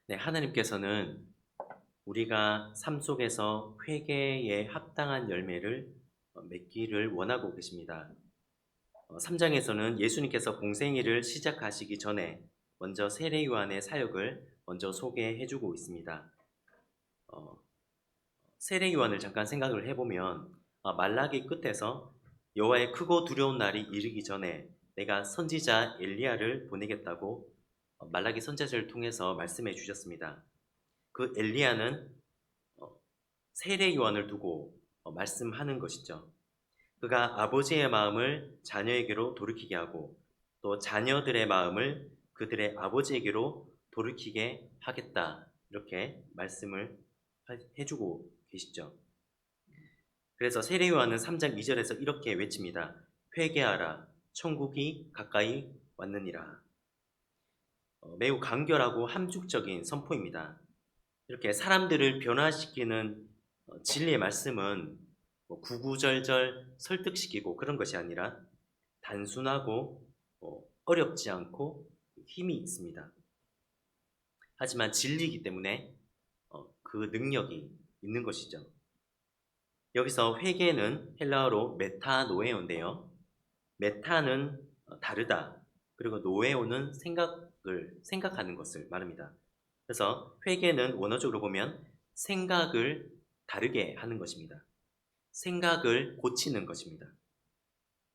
네, 하나님께서는 우리가 삶 속에서 회개에 합당한 열매를 맺기를 원하고 계십니다. 3장에서는 예수님께서 공생애를 시작하시기 전에 먼저 세례 요한의 사역을 먼저 소개해 주고 있습니다. 어, 세례 요한을 잠깐 생각을 해보면 말라기 끝에서 여호와의 크고 두려운 날이 이르기 전에 내가 선지자 엘리야를 보내겠다고 말라기 선지자를 통해서 말씀해 주셨습니다. 그 엘리야는 세례 요한을 두고 말씀하는 것이죠. 그가 아버지의 마음을 자녀에게로 돌이키게 하고 또 자녀들의 마음을 그들의 아버지에게로 돌이키게 하겠다. 이렇게 말씀을 해주고 계시죠. 그래서 세례 요한은 3장 2절에서 이렇게 외칩니다. 회개하라. 천국이 가까이 왔느니라. 매우 간결하고 함축적인 선포입니다. 이렇게 사람들을 변화시키는 진리의 말씀은 구구절절 설득시키고 그런 것이 아니라 단순하고 어렵지 않고 힘이 있습니다. 하지만 진리이기 때문에 그 능력이 있는 것이죠. 여기서 회개는 헬라어로 메타노에오인데요. 메타는 다르다. 그리고 노에오는 생각하는 것을 말합니다. 그래서 회개는 원어적으로 보면 생각을 다르게 하는 것입니다. 생각을 고치는 것입니다.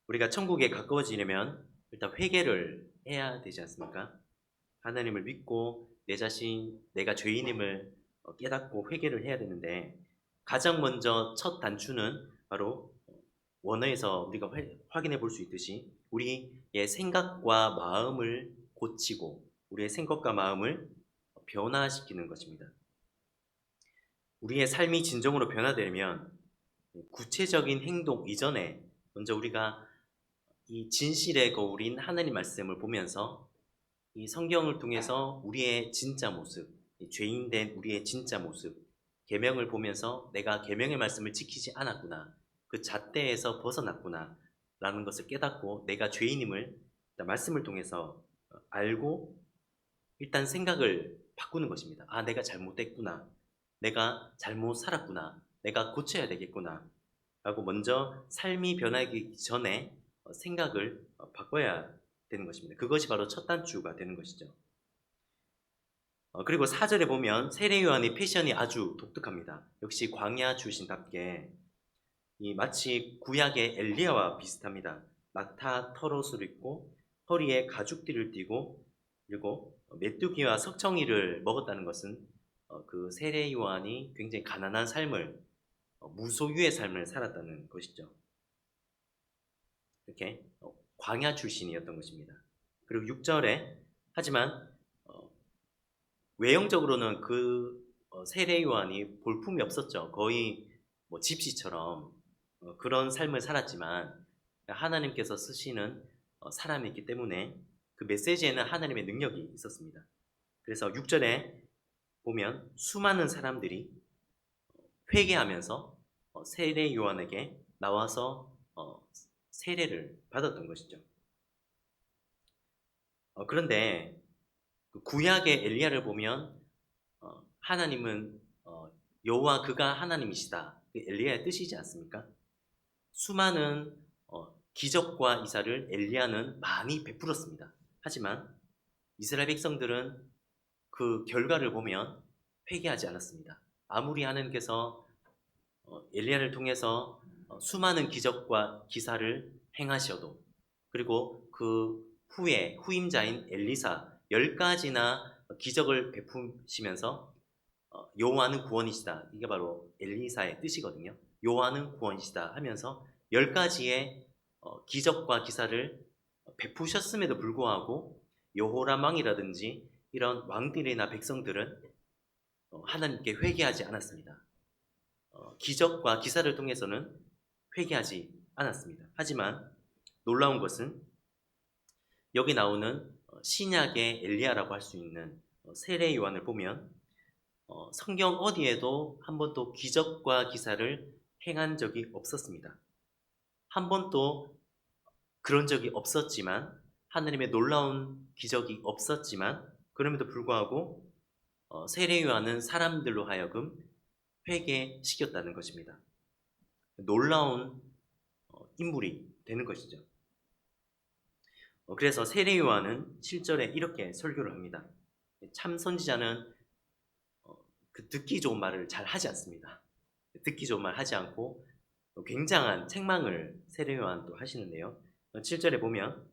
우리가 천국에 가까워지려면 일단 회개를 해야 되지 않습니까? 하나님을 믿고 내 자신, 내가 죄인임을 깨닫고 회개를 해야 되는데 가장 먼저 첫 단추는 바로 원어에서 우리가 확인해 볼 수 있듯이 우리의 생각과 마음을 고치고 우리의 생각과 마음을 변화시키는 것입니다. 우리의 삶이 진정으로 변화되려면 구체적인 행동 이전에 먼저 우리가 이 진실의 거울인 하나님 말씀을 보면서 이 성경을 통해서 우리의 진짜 모습, 죄인된 우리의 진짜 모습, 계명을 보면서 내가 계명의 말씀을 지키지 않았구나, 그 잣대에서 벗어났구나 라는 것을 깨닫고 내가 죄인임을 말씀을 통해서 알고 일단 생각을 바꾸는 것입니다. 아, 내가 잘못됐구나. 내가 잘못 살았구나. 내가 고쳐야 되겠구나. 라고 먼저 삶이 변하기 전에 생각을 바꿔야 되는 것입니다. 그것이 바로 첫 단추가 되는 것이죠. 그리고 4절에 보면 세례 요한의 패션이 아주 독특합니다. 역시 광야 출신답게 마치 구약의 엘리야와 비슷합니다. 낙타 털옷을 입고 허리에 가죽띠를 띠고 그리고 메뚜기와 석청이를 먹었다는 것은 그 세례 요한이 굉장히 가난한 삶을 무소유의 삶을 살았다는 것이죠. 이렇게 광야 출신이었던 것입니다. 그리고 6절에 하지만 외형적으로는 그 세례 요한이 볼품이 없었죠. 거의 뭐 집시처럼 그런 삶을 살았지만 하나님께서 쓰시는 사람이기 때문에 그 메시지에는 하나님의 능력이 있었습니다. 그래서 6절에 보면 수많은 사람들이 회개하면서 세례 요한에게 나와서 세례를 받았던 것이죠. 그런데 그 구약의 엘리야를 보면 하나님은 여호와 그가 하나님이시다. 그 엘리야의 뜻이지 않습니까? 수많은 기적과 이사를 엘리야는 많이 베풀었습니다. 하지만 이스라엘 백성들은 그 결과를 보면 회개하지 않았습니다. 아무리 하나님께서 엘리야를 통해서 수많은 기적과 기사를 행하셔도 그리고 그 후에 후임자인 엘리사 10가지나 기적을 베푸시면서 여호와는 구원이시다. 이게 바로 엘리사의 뜻이거든요. 여호와는 구원이시다 하면서 10가지의 기적과 기사를 베푸셨음에도 불구하고 여호람 왕이라든지 이런 왕들이나 백성들은 하나님께 회개하지 않았습니다. 기적과 기사를 통해서는 회개하지 않았습니다. 하지만 놀라운 것은 여기 나오는 신약의 엘리야라고 할 수 있는 세례 요한을 보면 성경 어디에도 한 번도 기적과 기사를 행한 적이 없었습니다. 한 번도 그런 적이 없었지만 하나님의 놀라운 기적이 없었지만 그럼에도 불구하고 세례요한은 사람들로 하여금 회개시켰다는 것입니다. 놀라운 인물이 되는 것이죠. 그래서 세례요한은 7절에 이렇게 설교를 합니다. 참 선지자는 그 듣기 좋은 말을 잘 하지 않습니다. 듣기 좋은 말 하지 않고 굉장한 책망을 세례요한도 하시는데요. 7절에 보면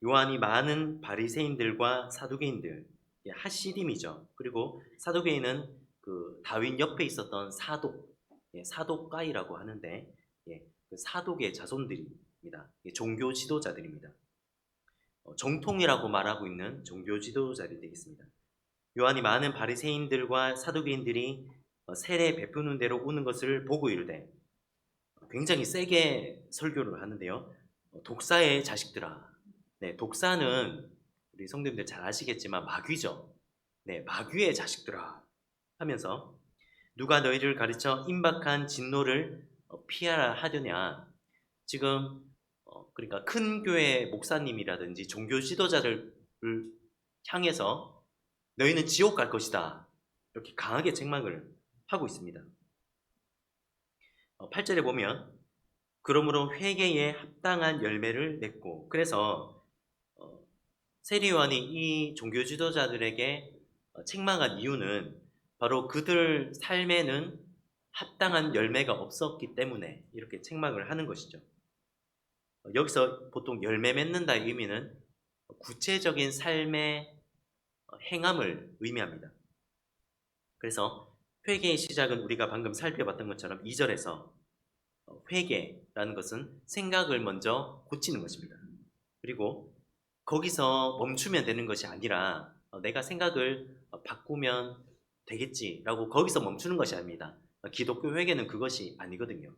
요한이 많은 바리새인들과 사두개인들, 하시딤이죠. 그리고 사두개인은 그 다윈 옆에 있었던 사독, 사독가이라고 하는데 그 사독의 자손들입니다. 종교 지도자들입니다. 정통이라고 말하고 있는 종교 지도자들이 되겠습니다. 요한이 많은 바리새인들과 사두개인들이 세례 베푸는 대로 오는 것을 보고 이르되, 굉장히 세게 설교를 하는데요. 독사의 자식들아. 네, 독사는 우리 성도님들 잘 아시겠지만 마귀죠. 네, 마귀의 자식들아 하면서 누가 너희를 가르쳐 임박한 진노를 피하라 하려냐. 지금 그러니까 큰 교회 목사님이라든지 종교 지도자를 향해서 너희는 지옥 갈 것이다, 이렇게 강하게 책망을 하고 있습니다. 8절에 보면 그러므로 회개에 합당한 열매를 맺고, 그래서 세례요한이 이 종교 지도자들에게 책망한 이유는 바로 그들 삶에는 합당한 열매가 없었기 때문에 이렇게 책망을 하는 것이죠. 여기서 보통 열매 맺는다의 의미는 구체적인 삶의 행함을 의미합니다. 그래서 회개의 시작은 우리가 방금 살펴봤던 것처럼 2절에서 회개라는 것은 생각을 먼저 고치는 것입니다. 그리고 거기서 멈추면 되는 것이 아니라 내가 생각을 바꾸면 되겠지라고 거기서 멈추는 것이 아닙니다. 기독교 회개는 그것이 아니거든요.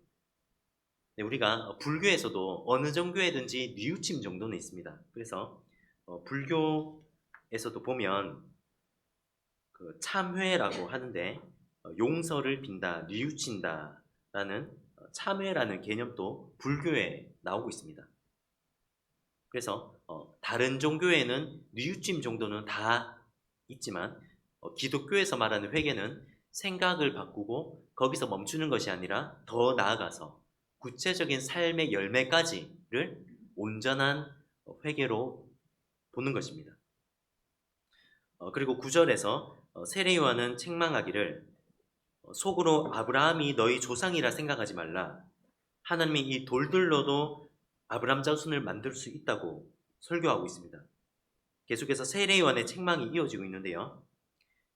우리가 불교에서도 어느 종교에든지 뉘우침 정도는 있습니다. 그래서 불교에서도 보면 그 참회라고 하는데 용서를 빈다, 뉘우친다라는 참회라는 개념도 불교에 나오고 있습니다. 그래서 다른 종교에는 뉘우침 정도는 다 있지만 기독교에서 말하는 회개는 생각을 바꾸고 거기서 멈추는 것이 아니라 더 나아가서 구체적인 삶의 열매까지를 온전한 회개로 보는 것입니다. 그리고 9절에서 세례요한은 책망하기를 속으로 아브라함이 너희 조상이라 생각하지 말라. 하나님이 이 돌들로도 아브라함 자손을 만들 수 있다고 설교하고 있습니다. 계속해서 세례요한의 책망이 이어지고 있는데요.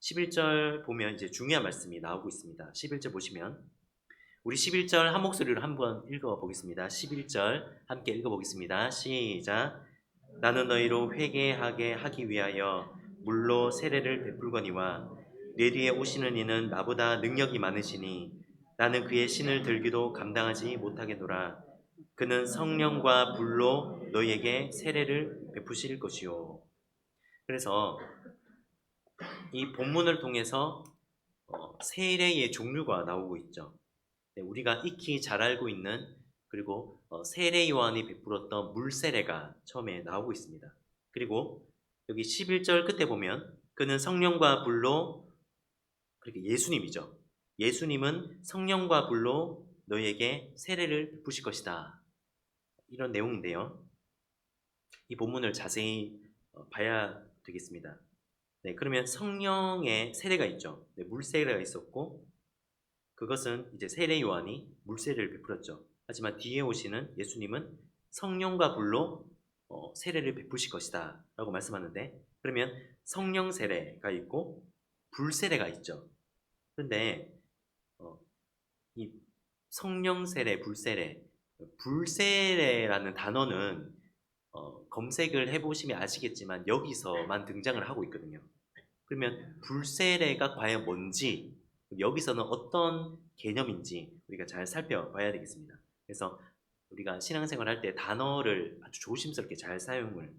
11절 보면 이제 중요한 말씀이 나오고 있습니다. 11절 보시면 우리 11절 한 목소리로 한번 읽어보겠습니다. 11절 함께 읽어보겠습니다. 시작. 나는 너희로 회개하게 하기 위하여 물로 세례를 베풀거니와 내 뒤에 오시는 이는 나보다 능력이 많으시니 나는 그의 신을 들기도 감당하지 못하겠노라. 그는 성령과 불로 너희에게 세례를 베푸실 것이요. 그래서 이 본문을 통해서 세례의 종류가 나오고 있죠. 우리가 익히 잘 알고 있는, 그리고 세례 요한이 베풀었던 물세례가 처음에 나오고 있습니다. 그리고 여기 11절 끝에 보면 그는 성령과 불로, 그렇게 예수님이죠. 예수님은 성령과 불로 너희에게 세례를 베푸실 것이다, 이런 내용인데요. 이 본문을 자세히 봐야 되겠습니다. 네, 그러면 성령의 세례가 있죠. 네, 물세례가 있었고 그것은 이제 세례 요한이 물세례를 베풀었죠. 하지만 뒤에 오시는 예수님은 성령과 불로 세례를 베푸실 것이다 라고 말씀하는데, 그러면 성령 세례가 있고 불세례가 있죠. 그런데 이 성령 세례, 불세례, 불세례라는 단어는 검색을 해보시면 아시겠지만 여기서만 등장을 하고 있거든요. 그러면 불세례가 과연 뭔지, 여기서는 어떤 개념인지 우리가 잘 살펴봐야 되겠습니다. 그래서 우리가 신앙생활 할 때 단어를 아주 조심스럽게 잘 사용을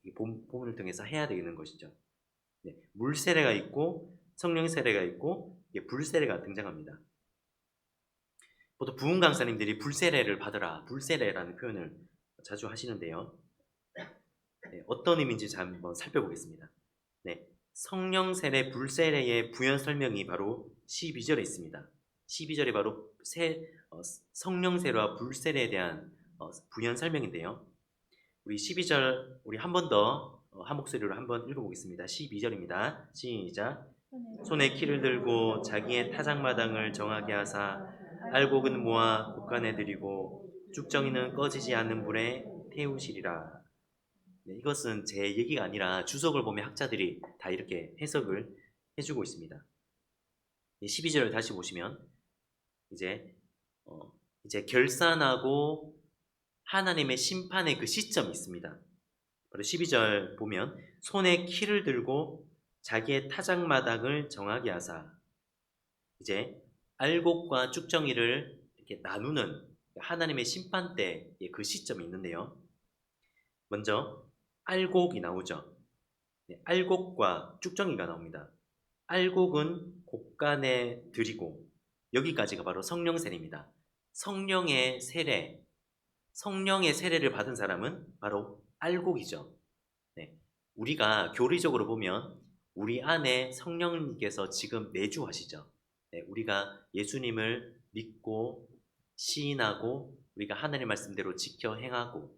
이 본문을 통해서 해야 되는 것이죠. 네, 물세례가 있고 성령 세례가 있고 불세례가 등장합니다. 보통 부흥 강사님들이 불세례를 받으라, 불세례라는 표현을 자주 하시는데요. 네, 어떤 의미인지 한번 살펴보겠습니다. 네, 성령 세례, 불세례의 부연 설명이 바로 12절에 있습니다. 12절에 바로 성령 세례와 불세례에 대한 부연 설명인데요. 우리 12절 우리 한 번 더 한 목소리로 한번 읽어보겠습니다. 12절입니다. 시작. 손에 키를 들고 자기의 타작마당을 정하게 하사 알곡은 모아 곡간에 들이고 쭉정이는 꺼지지 않는 불에 태우시리라. 네, 이것은 제 얘기가 아니라 주석을 보면 학자들이 다 이렇게 해석을 해주고 있습니다. 12절을 다시 보시면 이제 결산하고 하나님의 심판의 그 시점이 있습니다. 바로 12절 보면 손에 키를 들고 자기의 타작마당을 정하게 하사, 이제 알곡과 쭉정이를 이렇게 나누는 하나님의 심판 때의 그 시점이 있는데요. 먼저 알곡이 나오죠. 네, 알곡과 쭉정이가 나옵니다. 알곡은 곡간에 들이고, 여기까지가 바로 성령 세례입니다. 성령의 세례를 받은 사람은 바로 알곡이죠. 네, 우리가 교리적으로 보면 우리 안에 성령님께서 지금 내주하시죠. 네, 우리가 예수님을 믿고 시인하고 우리가 하나님 말씀대로 지켜 행하고,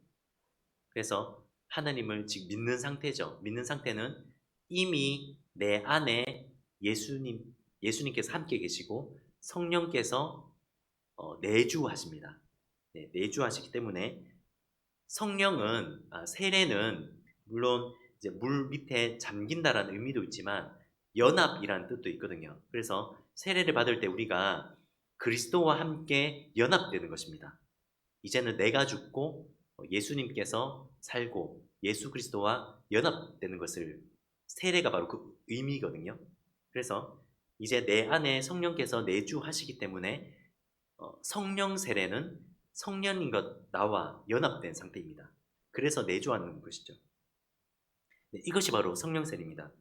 그래서 하나님을 지금 믿는 상태죠. 믿는 상태는 이미 내 안에 예수님께서 함께 계시고 성령께서 내주하십니다. 네, 내주하시기 때문에 성령은 세례는 물론 이제 물 밑에 잠긴다라는 의미도 있지만 연합이라는 뜻도 있거든요. 그래서 세례를 받을 때 우리가 그리스도와 함께 연합되는 것입니다. 이제는 내가 죽고 예수님께서 살고 예수 그리스도와 연합되는 것을, 세례가 바로 그 의미거든요. 그래서 이제 내 안에 성령께서 내주하시기 때문에 성령 세례는 성령님과 나와 연합된 상태입니다. 그래서 내주하는 것이죠. 네, 이것이 바로 성령 세례입니다.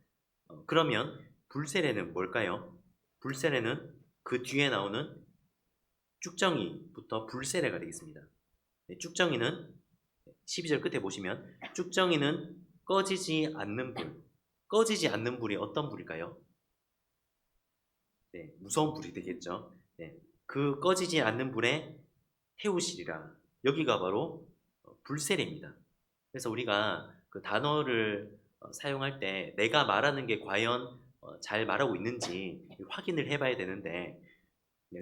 그러면 불세례는 뭘까요? 불세례는 그 뒤에 나오는 쭉정이부터 불세례가 되겠습니다. 네, 쭉정이는 12절 끝에 보시면 쭉정이는 꺼지지 않는 불. 꺼지지 않는 불이 어떤 불일까요? 네, 무서운 불이 되겠죠. 네, 그 꺼지지 않는 불에 태우시리라. 여기가 바로 불세례입니다. 그래서 우리가 그 단어를 사용할 때 내가 말하는 게 과연 잘 말하고 있는지 확인을 해봐야 되는데,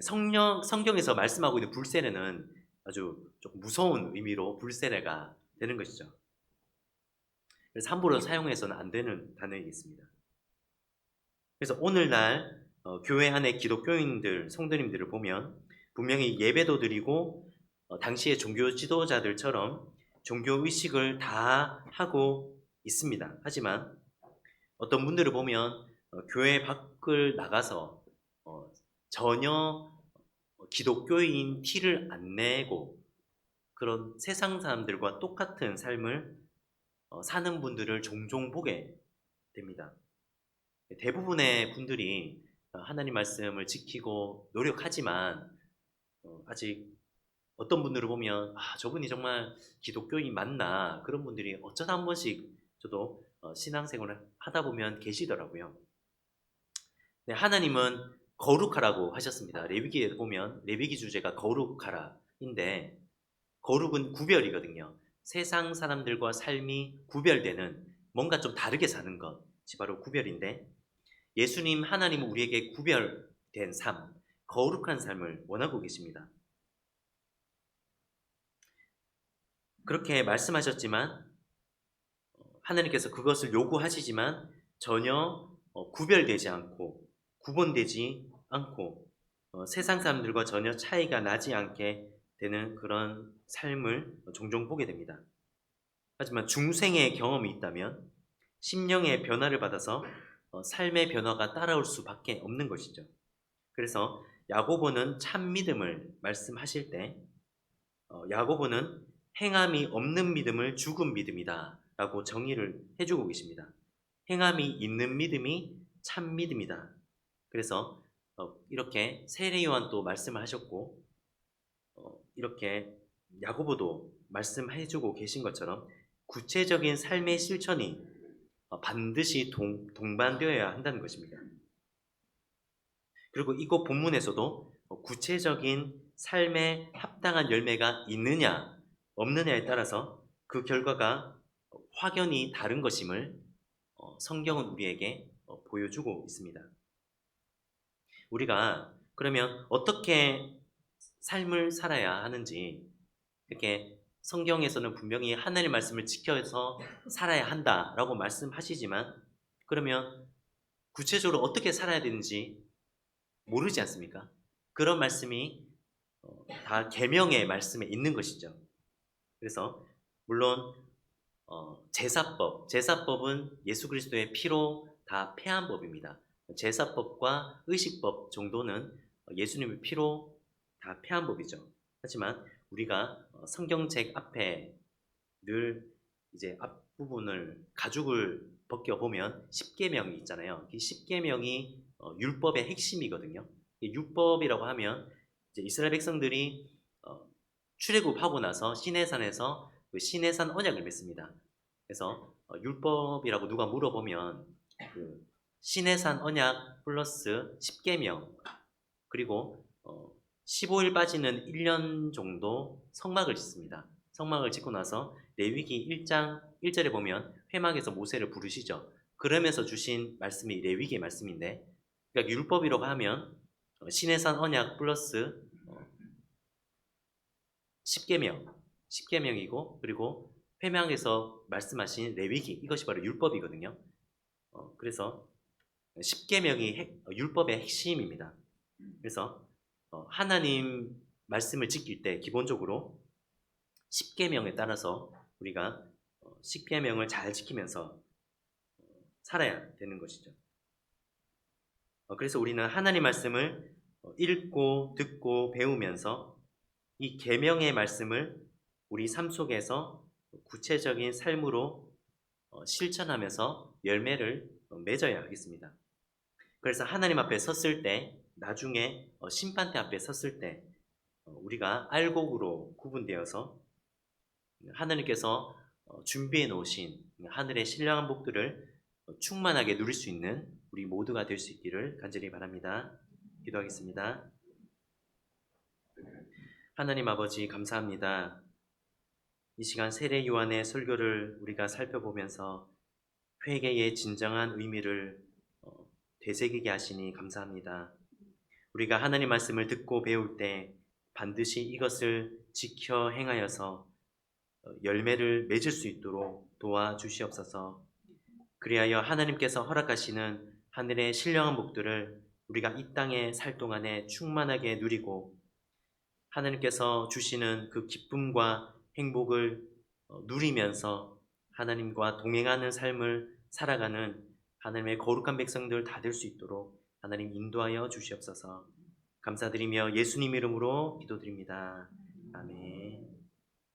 성경에서 말씀하고 있는 불세례는 아주 조금 무서운 의미로 불세례가 되는 것이죠. 그래서 함부로 사용해서는 안 되는 단어이겠습니다. 그래서 오늘날 교회 안에 기독교인들, 성도님들을 보면 분명히 예배도 드리고 당시의 종교 지도자들처럼 종교 의식을 다 하고 있습니다. 하지만 어떤 분들을 보면 교회 밖을 나가서 전혀 기독교인 티를 안 내고 그런 세상 사람들과 똑같은 삶을 사는 분들을 종종 보게 됩니다. 대부분의 분들이 하나님 말씀을 지키고 노력하지만 아직 어떤 분들을 보면 저분이 정말 기독교인 맞나, 그런 분들이 어쩌다 한 번씩 저도 신앙생활을 하다 보면 계시더라고요. 네, 하나님은 거룩하라고 하셨습니다. 레위기에 보면 레위기 주제가 거룩하라인데, 거룩은 구별이거든요. 세상 사람들과 삶이 구별되는, 뭔가 좀 다르게 사는 것이 바로 구별인데, 예수님 하나님은 우리에게 구별된 삶, 거룩한 삶을 원하고 계십니다. 그렇게 말씀하셨지만 하나님께서 그것을 요구하시지만 전혀 구별되지 않고 구분되지 않고 세상 사람들과 전혀 차이가 나지 않게 되는 그런 삶을 종종 보게 됩니다. 하지만 중생의 경험이 있다면 심령의 변화를 받아서 삶의 변화가 따라올 수밖에 없는 것이죠. 그래서 야고보는 참 믿음을 말씀하실 때 야고보는 행함이 없는 믿음을 죽은 믿음이다 라고 정의를 해주고 계십니다. 행함이 있는 믿음이 참 믿음이다. 그래서 이렇게 세례 요한도 말씀을 하셨고 이렇게 야고보도 말씀해주고 계신 것처럼 구체적인 삶의 실천이 반드시 동반되어야 한다는 것입니다. 그리고 이곳 본문에서도 구체적인 삶에 합당한 열매가 있느냐 없느냐에 따라서 그 결과가 확연히 다른 것임을 성경은 우리에게 보여주고 있습니다. 우리가 그러면 어떻게 삶을 살아야 하는지, 이렇게 성경에서는 분명히 하나님의 말씀을 지켜서 살아야 한다라고 말씀하시지만, 그러면 구체적으로 어떻게 살아야 되는지 모르지 않습니까? 그런 말씀이 다 계명의 말씀에 있는 것이죠. 그래서 물론 제사법은 예수 그리스도의 피로 다 폐한 법입니다. 제사법과 의식법 정도는 예수님의 피로 다 폐한 법이죠. 하지만 우리가 성경책 앞에 늘 이제 앞부분을 가죽을 벗겨 보면 십계명이 있잖아요. 이 십계명이 율법의 핵심이거든요. 이 율법이라고 하면 이제 이스라엘 백성들이 출애굽하고 나서 시내산에서 그 시내산 언약을 맺습니다. 그래서 율법이라고 누가 물어보면 그 시내산 언약 플러스 십계명, 그리고 15일 빠지는 1년 정도 성막을 짓습니다. 성막을 짓고 나서 레위기 1장 1절에 보면 회막에서 모세를 부르시죠. 그러면서 주신 말씀이 레위기의 말씀인데, 그러니까 율법이라고 하면 시내산 언약 플러스 십계명이고, 그리고 회막에서 말씀하신 레위기, 이것이 바로 율법이거든요. 그래서 십계명이 율법의 핵심입니다. 그래서 하나님 말씀을 지킬 때 기본적으로 십계명에 따라서 우리가 십계명을 잘 지키면서 살아야 되는 것이죠. 그래서 우리는 하나님 말씀을 읽고 듣고 배우면서 이 계명의 말씀을 우리 삶 속에서 구체적인 삶으로 실천하면서 열매를 맺어야 하겠습니다. 그래서 하나님 앞에 섰을 때, 나중에 심판대 앞에 섰을 때 우리가 알곡으로 구분되어서 하나님께서 준비해 놓으신 하늘의 신령한 복들을 충만하게 누릴 수 있는 우리 모두가 될 수 있기를 간절히 바랍니다. 기도하겠습니다. 하나님 아버지, 감사합니다. 이 시간 세례 요한의 설교를 우리가 살펴보면서 회개의 진정한 의미를 되새기게 하시니 감사합니다. 우리가 하나님 말씀을 듣고 배울 때 반드시 이것을 지켜 행하여서 열매를 맺을 수 있도록 도와주시옵소서. 그리하여 하나님께서 허락하시는 하늘의 신령한 복들을 우리가 이 땅에 살 동안에 충만하게 누리고, 하나님께서 주시는 그 기쁨과 행복을 누리면서 하나님과 동행하는 삶을 살아가는 하나님의 거룩한 백성들 다 될 수 있도록 하나님 인도하여 주시옵소서. 감사드리며 예수님 이름으로 기도드립니다. 아멘.